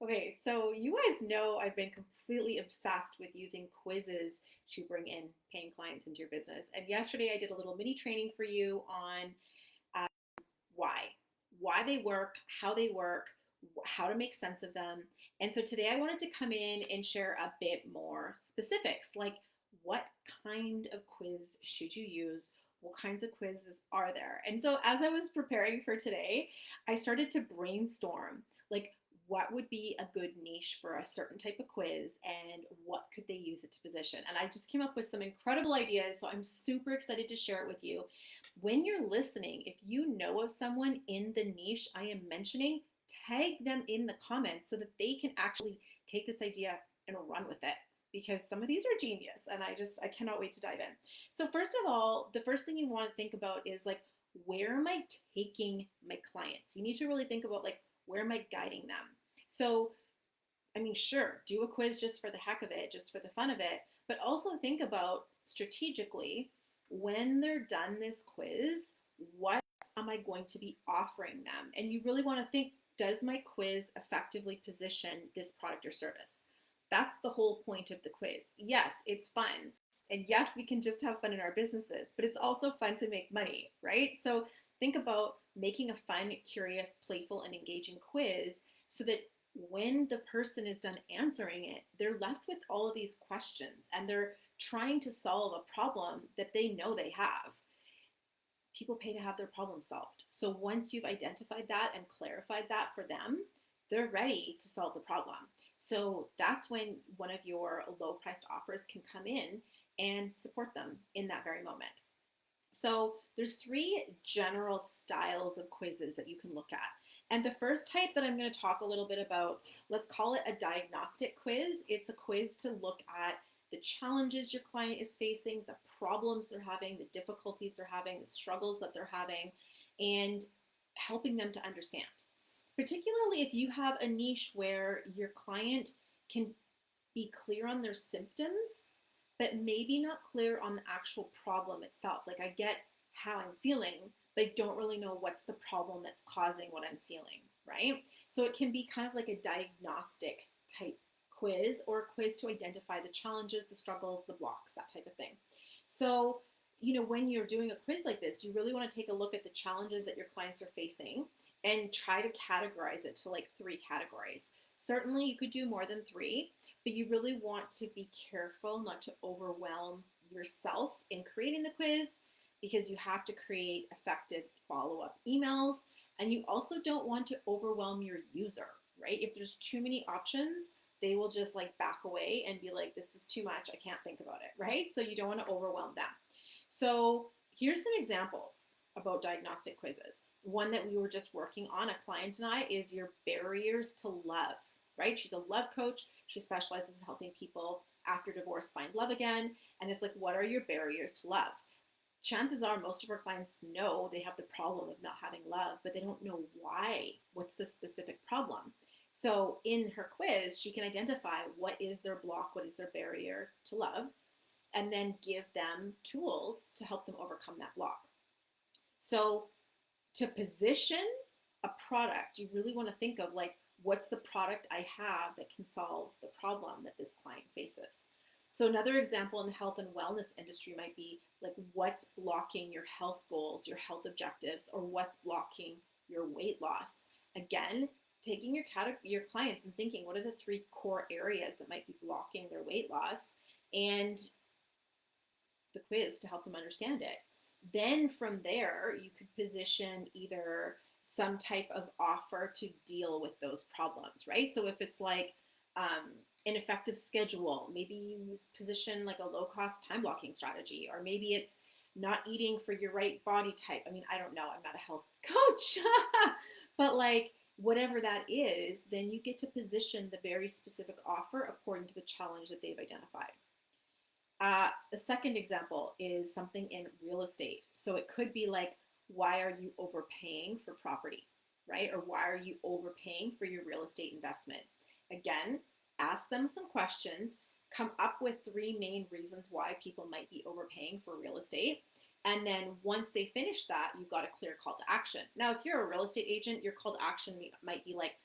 Okay, so you guys know I've been completely obsessed with using quizzes to bring in paying clients into your business. And yesterday I did a little mini training for you on uh, why, why they work, how to make sense of them. And so today I wanted to come in and share a bit more specifics, like what kind of quiz should you use? What kinds of quizzes are there? And so as I was preparing for today, I started to brainstorm like what would be a good niche for a certain type of quiz and what could they use it to position. And I just came up with some incredible ideas. So I'm super excited to share it with you. When you're listening, if you know of someone in the niche I am mentioning, tag them in the comments so that they can actually take this idea and run with it, because some of these are genius and I cannot wait to dive in. So first of all, the first thing you want to think about is like, where am I taking my clients? You need to really think about like, where am I guiding them? So I mean, sure, do a quiz just for the heck of it, just for the fun of it, but also think about strategically, when they're done this quiz, what am I going to be offering them? And you really want to think, does my quiz effectively position this product or service? That's the whole point of the quiz. Yes, it's fun. And yes, we can just have fun in our businesses, but it's also fun to make money, right? So think about making a fun, curious, playful, and engaging quiz so that when the person is done answering it, they're left with all of these questions and they're trying to solve a problem that they know they have. People pay to have their problem solved. So once you've identified that and clarified that for them, they're ready to solve the problem. So that's when one of your low priced offers can come in and support them in that very moment. So there's three general styles of quizzes that you can look at. And the first type that I'm going to talk a little bit about, let's call it a diagnostic quiz. It's a quiz to look at the challenges your client is facing, the problems they're having, the difficulties they're having, the struggles that they're having, and helping them to understand. Particularly if you have a niche where your client can be clear on their symptoms but maybe not clear on the actual problem itself. Like, I get how I'm feeling, but I don't really know what's the problem that's causing what I'm feeling, right? So it can be kind of like a diagnostic type quiz, or a quiz to identify the challenges, the struggles, the blocks, that type of thing. So, when you're doing a quiz like this, you really want to take a look at the challenges that your clients are facing and try to categorize it to like three categories. Certainly, you could do more than three, but you really want to be careful not to overwhelm yourself in creating the quiz, because you have to create effective follow-up emails, and you also don't want to overwhelm your user, right? If there's too many options, they will just like back away and be like, this is too much, I can't think about it, right? So you don't want to overwhelm them. So here's some examples about diagnostic quizzes. One that we were just working on, a client and I, is your barriers to love, right? She's a love coach. She specializes in helping people after divorce find love again. And it's like, what are your barriers to love? Chances are most of our clients know they have the problem of not having love, but they don't know why. What's the specific problem? So in her quiz, she can identify what is their block, what is their barrier to love, and then give them tools to help them overcome that block. So to position a product, you really want to think of like, what's the product I have that can solve the problem that this client faces? So another example in the health and wellness industry might be like, what's blocking your health goals, your health objectives, or what's blocking your weight loss? Again, taking your clients and thinking, what are the three core areas that might be blocking their weight loss, and the quiz to help them understand it. Then from there, you could position either some type of offer to deal with those problems, right? So if it's like an effective schedule, maybe you position like a low-cost time blocking strategy, or maybe it's not eating for your right body type. I mean, I don't know, I'm not a health coach, but like whatever that is, then you get to position the very specific offer according to the challenge that they've identified. The second example is something in real estate. So it could be like, why are you overpaying for property, right? Or why are you overpaying for your real estate investment? Again, ask them some questions, come up with three main reasons why people might be overpaying for real estate. And then once they finish that, you've got a clear call to action. Now, if you're a real estate agent, your call to action might be like,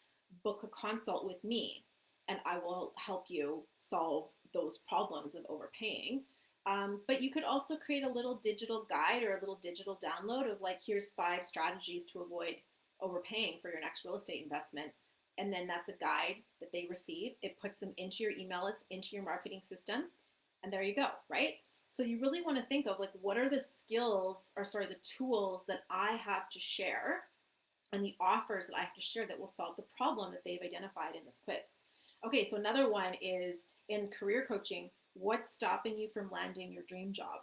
book a consult with me and I will help you solve those problems of overpaying. But you could also create a little digital guide or a little digital download of like, here's 5 strategies to avoid overpaying for your next real estate investment. And then that's a guide that they receive. It puts them into your email list, into your marketing system. And there you go, right? So you really want to think of like, what are the the tools that I have to share and the offers that I have to share that will solve the problem that they've identified in this quiz. Okay, so another one is in career coaching, what's stopping you from landing your dream job?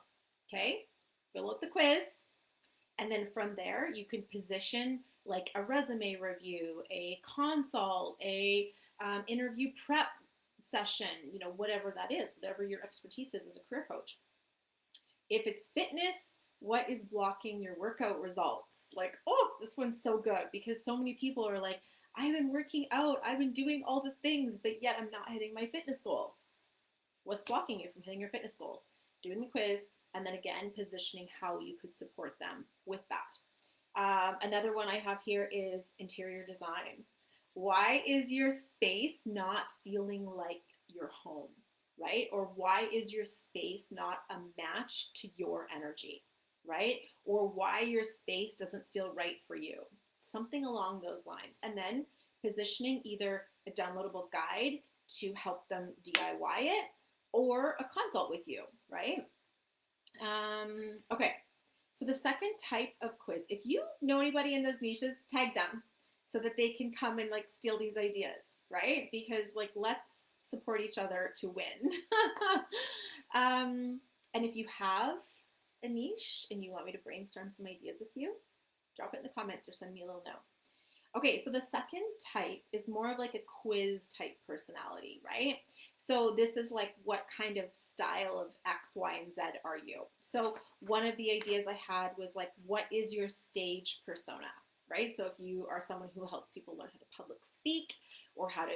Okay, fill out the quiz. And then from there, you can position like a resume review, a consult, a interview prep session, whatever that is, whatever your expertise is as a career coach. If it's fitness, what is blocking your workout results? Like, oh, this one's so good because so many people are like, I've been working out, I've been doing all the things, but yet I'm not hitting my fitness goals. What's blocking you from hitting your fitness goals? Doing the quiz, and then again, positioning how you could support them with that. Another one I have here is interior design. Why is your space not feeling like your home, right? Or why is your space not a match to your energy, right? Or why your space doesn't feel right for you. Something along those lines. And then positioning either a downloadable guide to help them DIY it or a consult with you, right? Okay, so the second type of quiz, if you know anybody in those niches, tag them so that they can come and like steal these ideas, right? Because like, let's support each other to win. And if you have a niche and you want me to brainstorm some ideas with you, drop it in the comments or send me a little note. Okay, so the second type is more of like a quiz type personality, right? So this is like, what kind of style of X, Y, and Z are you? So one of the ideas I had was like, what is your stage persona, right? So if you are someone who helps people learn how to public speak or how to,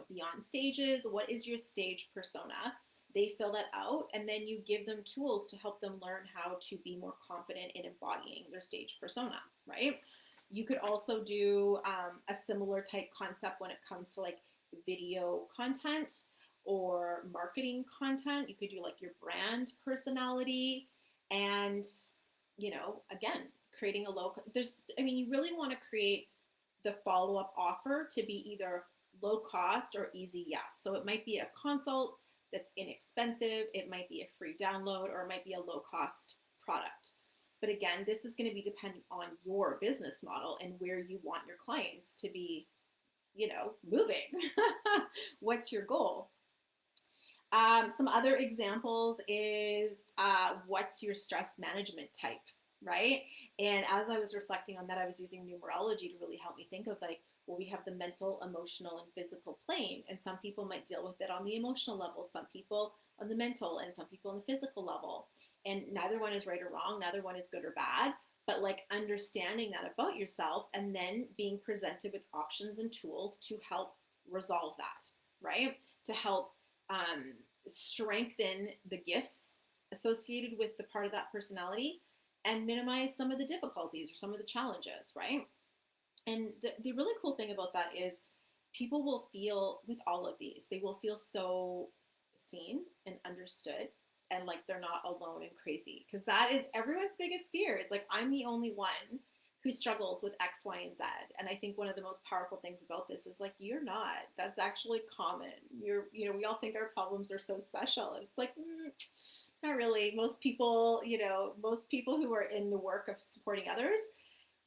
be on stages, what is your stage persona? They fill that out, and then you give them tools to help them learn how to be more confident in embodying their stage persona, right? You could also do a similar type concept when it comes to like video content or marketing content. You could do like your brand personality and, again, creating you really want to create the follow-up offer to be either low cost or easy yes. So it might be a consult that's inexpensive, it might be a free download, or it might be a low cost product. But again, this is going to be dependent on your business model and where you want your clients to be, moving. What's your goal? Some other examples is what's your stress management type, right? And as I was reflecting on that, I was using numerology to really help me think of like, well, we have the mental, emotional, and physical plane, and some people might deal with it on the emotional level, some people on the mental, and some people on the physical level. And neither one is right or wrong, neither one is good or bad, but like understanding that about yourself and then being presented with options and tools to help resolve that, right? To help strengthen the gifts associated with the part of that personality and minimize some of the difficulties or some of the challenges, right? And the really cool thing about that is people will feel, with all of these, they will feel so seen and understood and like they're not alone and crazy. Because that is everyone's biggest fear. Is like, I'm the only one who struggles with X, Y, and Z. And I think one of the most powerful things about this is like, you're not. That's actually common. We all think our problems are so special. And it's like, not really. Most people who are in the work of supporting others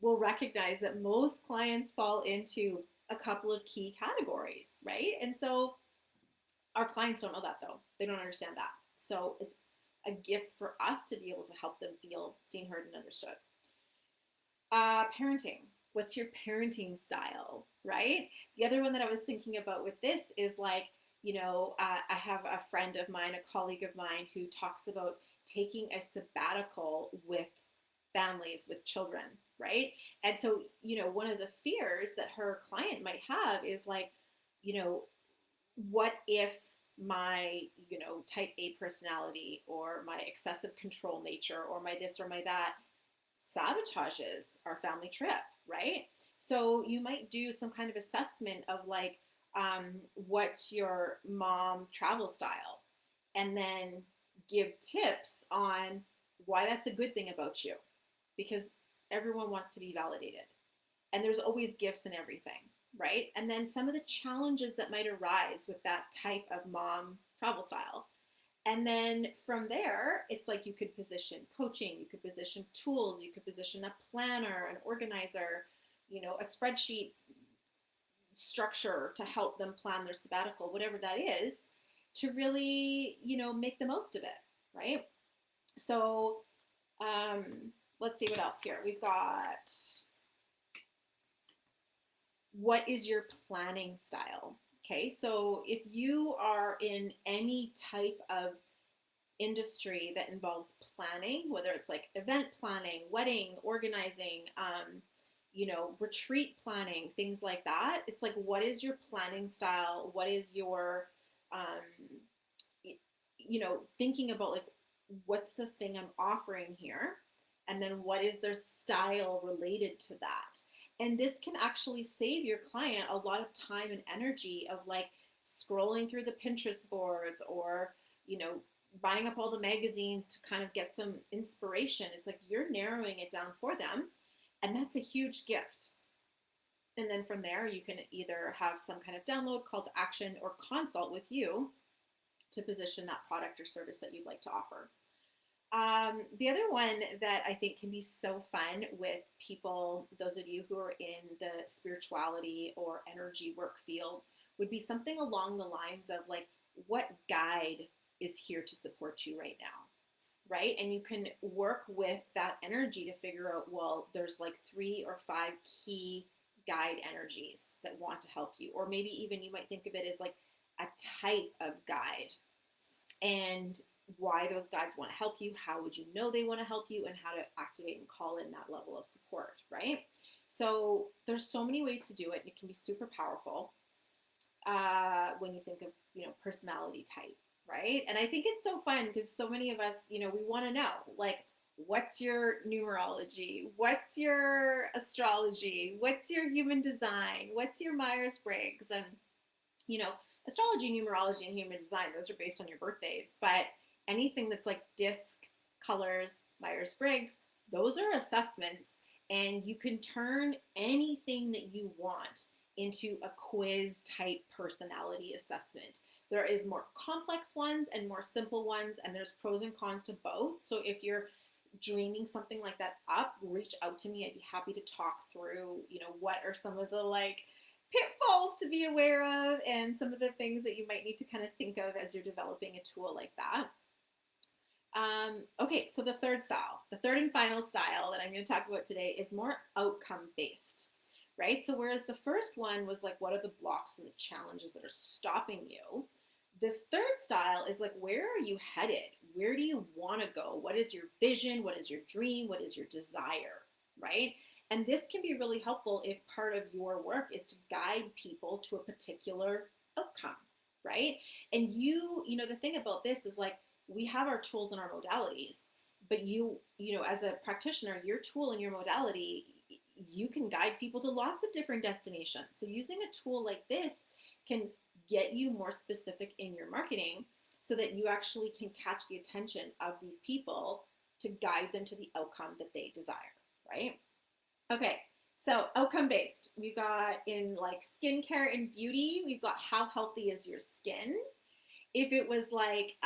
will recognize that most clients fall into a couple of key categories, right? And so our clients don't know that though. They don't understand that. So it's a gift for us to be able to help them feel seen, heard, and understood. Parenting. What's your parenting style, right? The other one that I was thinking about with this is like, I have a friend of mine, a colleague of mine who talks about taking a sabbatical with families with children, right? And so, one of the fears that her client might have is like, what if my, type A personality or my excessive control nature or my this or my that sabotages our family trip, right? So you might do some kind of assessment of like, what's your mom travel style? And then give tips on why that's a good thing about you, because everyone wants to be validated. And there's always gifts in everything, right? And then some of the challenges that might arise with that type of mom travel style. And then from there, it's like you could position coaching, you could position tools, you could position a planner, an organizer, a spreadsheet structure to help them plan their sabbatical, whatever that is, to really, make the most of it, right? So um, let's see what else here. We've got, what is your planning style? Okay, so if you are in any type of industry that involves planning, whether it's like event planning, wedding organizing, retreat planning, things like that, it's like, what is your planning style? What is your, thinking about like, what's the thing I'm offering here? And then what is their style related to that? And this can actually save your client a lot of time and energy of like scrolling through the Pinterest boards or, buying up all the magazines to kind of get some inspiration. It's like you're narrowing it down for them. And that's a huge gift. And then from there, you can either have some kind of download, call to action, or consult with you to position that product or service that you'd like to offer. The other one that I think can be so fun with people, those of you who are in the spirituality or energy work field, would be something along the lines of like, what guide is here to support you right now, right? And you can work with that energy to figure out, well, there's like 3 or 5 key guide energies that want to help you. Or maybe even you might think of it as like a type of guide and why those guides want to help you, how would you know they want to help you, and how to activate and call in that level of support, right? So there's so many ways to do it. It can be super powerful when you think of, personality type, right? And I think it's so fun because so many of us, we want to know, like, what's your numerology? What's your astrology? What's your human design? What's your Myers-Briggs? And, astrology, numerology, and human design, those are based on your birthdays. But anything that's like disc, colors, Myers-Briggs, those are assessments. And you can turn anything that you want into a quiz type personality assessment. There is more complex ones and more simple ones, and there's pros and cons to both. So if you're dreaming something like that up, reach out to me. I'd be happy to talk through, what are some of the like pitfalls to be aware of and some of the things that you might need to kind of think of as you're developing a tool like that. Okay, so the third and final style that I'm going to talk about today is more outcome based, right? So whereas the first one was like, what are the blocks and the challenges that are stopping you? This third style is like, where are you headed? Where do you want to go? What is your vision? What is your dream? What is your desire, right? And this can be really helpful if part of your work is to guide people to a particular outcome, right? And the thing about this is like, we have our tools and our modalities, but as a practitioner, your tool and your modality, you can guide people to lots of different destinations. So using a tool like this can get you more specific in your marketing so that you actually can catch the attention of these people to guide them to the outcome that they desire, right? Okay, so outcome based. We've got in like skincare and beauty, we've got how healthy is your skin. If it was like,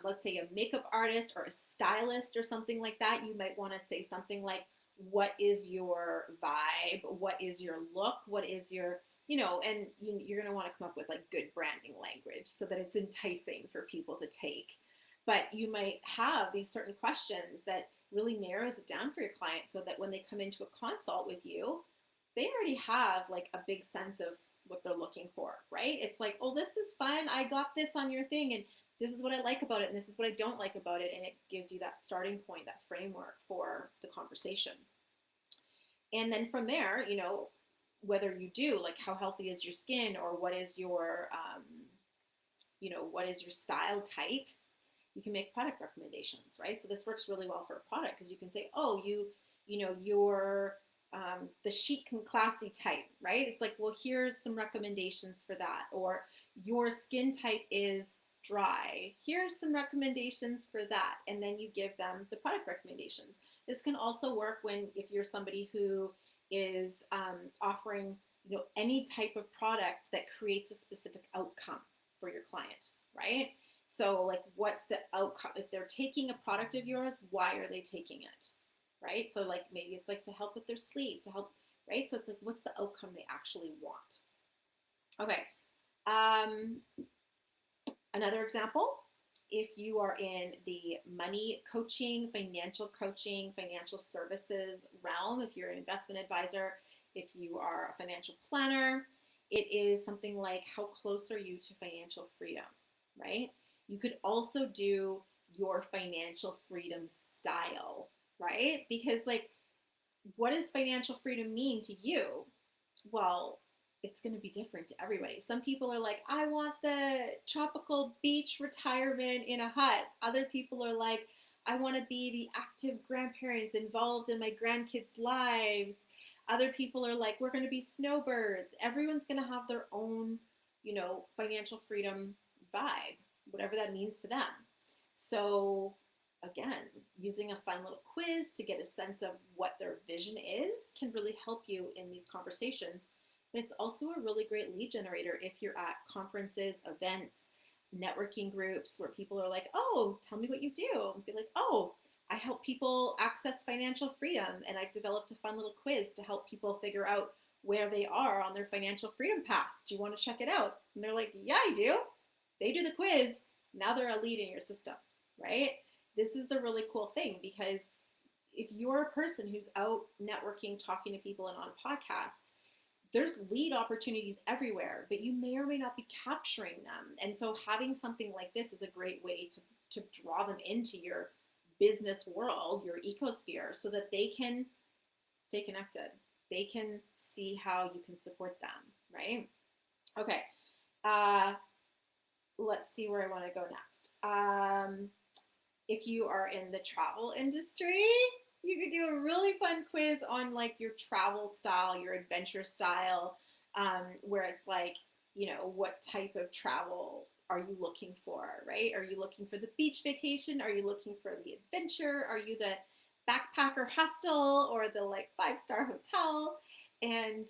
let's say a makeup artist or a stylist or something like that, you might want to say something like, what is your vibe? What is your look? What is your, and you're going to want to come up with like good branding language so that it's enticing for people to take. But you might have these certain questions that really narrows it down for your client so that when they come into a consult with you, they already have like a big sense of what they're looking for, right? It's like, oh, this is fun. I got this on your thing, and this is what I like about it, and this is what I don't like about it, and it gives you that starting point, that framework for the conversation. And then from there, whether you do like how healthy is your skin or what is your, what is your style type, you can make product recommendations, right? So this works really well for a product because you can say, oh, you're the chic and classy type, right? It's like, well, here's some recommendations for that. Or your skin type is dry. Here's some recommendations for that. And then you give them the product recommendations. This can also work if you're somebody who is offering, any type of product that creates a specific outcome for your client, right? So like, what's the outcome? If they're taking a product of yours, why are they taking it? Right? So like, maybe it's like to help with their sleep, to help, right? So it's like, what's the outcome they actually want? Okay. Another example, if you are in the money coaching, financial services realm, if you're an investment advisor, if you are a financial planner, it is something like, how close are you to financial freedom, right? You could also do your financial freedom style, right? Because like, what does financial freedom mean to you? Well, it's going to be different to everybody. Some people are like, I want the tropical beach retirement in a hut. Other people are like, I want to be the active grandparents involved in my grandkids' lives. Other people are like, we're going to be snowbirds. Everyone's going to have their own, financial freedom vibe, whatever that means to them. So again, using a fun little quiz to get a sense of what their vision is can really help you in these conversations. But it's also a really great lead generator if you're at conferences, events, networking groups where people are like, oh, tell me what you do. And be like, oh, I help people access financial freedom, and I've developed a fun little quiz to help people figure out where they are on their financial freedom path. Do you want to check it out? And they're like, yeah, I do. They do the quiz. Now they're a lead in your system, right? This is the really cool thing, because if you're a person who's out networking, talking to people and on podcasts, there's lead opportunities everywhere, but you may or may not be capturing them. And so having something like this is a great way to draw them into your business world, your ecosphere, so that they can stay connected. They can see how you can support them, right? Okay. Let's see where I want to go next. If you are in the travel industry, you could do a really fun quiz on like your travel style, your adventure style, where it's like, what type of travel are you looking for, right? Are you looking for the beach vacation? Are you looking for the adventure? Are you the backpacker hostel or the like 5-star hotel? And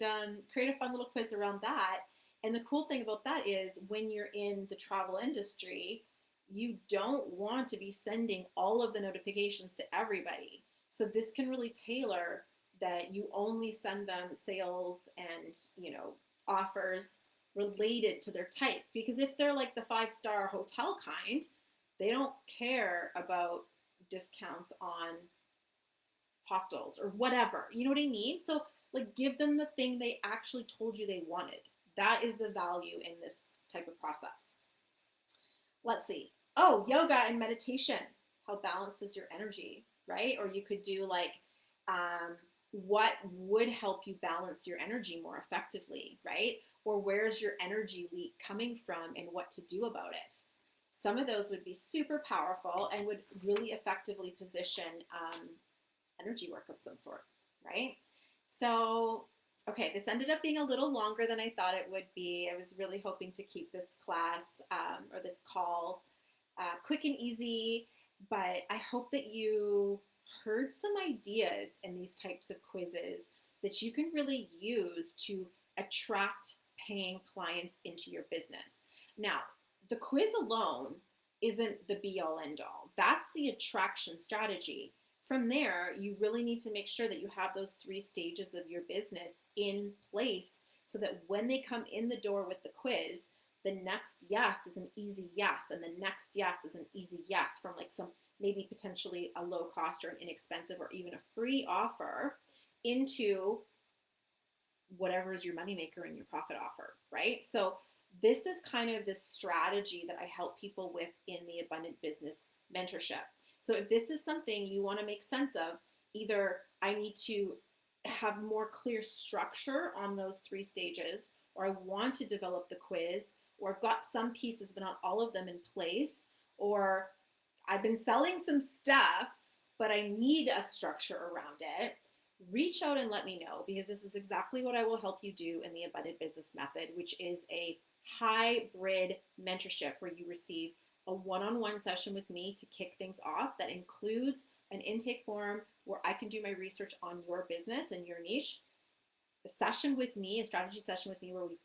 create a fun little quiz around that. And the cool thing about that is when you're in the travel industry, you don't want to be sending all of the notifications to everybody. So this can really tailor that you only send them sales and, offers related to their type. Because if they're like the 5-star hotel kind, they don't care about discounts on hostels or whatever. You know what I mean? So like, give them the thing they actually told you they wanted. That is the value in this type of process. Let's see. Oh, yoga and meditation. How balanced is your energy, right? Or you could do like, what would help you balance your energy more effectively, right? Or where's your energy leak coming from and what to do about it? Some of those would be super powerful and would really effectively position energy work of some sort, right? So, okay, this ended up being a little longer than I thought it would be. I was really hoping to keep this class or this call quick and easy, but I hope that you heard some ideas in these types of quizzes that you can really use to attract paying clients into your business. Now, the quiz alone isn't the be all end all. That's the attraction strategy. From there, you really need to make sure that you have those 3 stages of your business in place so that when they come in the door with the quiz, the next yes is an easy yes, and the next yes is an easy yes from like some maybe potentially a low cost or an inexpensive or even a free offer into whatever is your moneymaker and your profit offer, right? So this is kind of this strategy that I help people with in the Abundant Business Mentorship. So if this is something you want to make sense of, either I need to have more clear structure on those 3 stages, or I want to develop the quiz, or I've got some pieces but not all of them in place, or I've been selling some stuff but I need a structure around it, reach out and let me know, because this is exactly what I will help you do in the Abundant Business Method, which is a hybrid mentorship where you receive a one-on-one session with me to kick things off that includes an intake form where I can do my research on your business and your niche, a session with me, a strategy session with me where we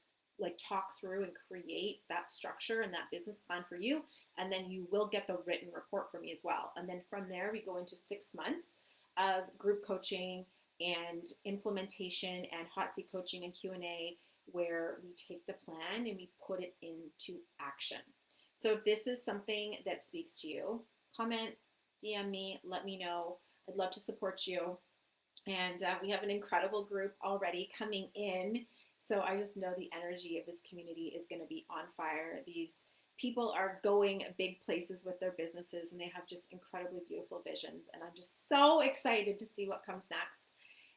like talk through and create that structure and that business plan for you. And then you will get the written report from me as well. And then from there, we go into 6 months of group coaching and implementation and hot seat coaching and Q&A, where we take the plan and we put it into action. So if this is something that speaks to you, comment, DM me, let me know. I'd love to support you. And we have an incredible group already coming in. So I just know the energy of this community is going to be on fire. These people are going big places with their businesses, and they have just incredibly beautiful visions. And I'm just so excited to see what comes next.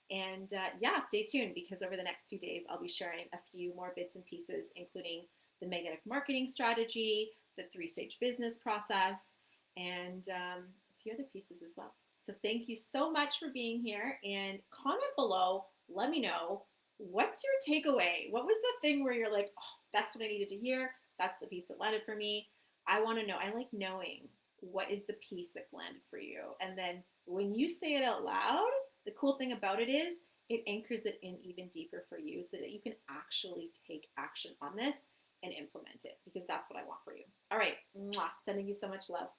And yeah, stay tuned, because over the next few days, I'll be sharing a few more bits and pieces, including the magnetic marketing strategy, the 3-stage business process, and a few other pieces as well. So thank you so much for being here, and comment below. Let me know, what's your takeaway? What was the thing where you're like, oh, that's what I needed to hear. That's the piece that landed for me. I want to know. I like knowing what is the piece that landed for you. And then when you say it out loud, the cool thing about it is it anchors it in even deeper for you so that you can actually take action on this and implement it, because that's what I want for you. All right. Mwah. Sending you so much love.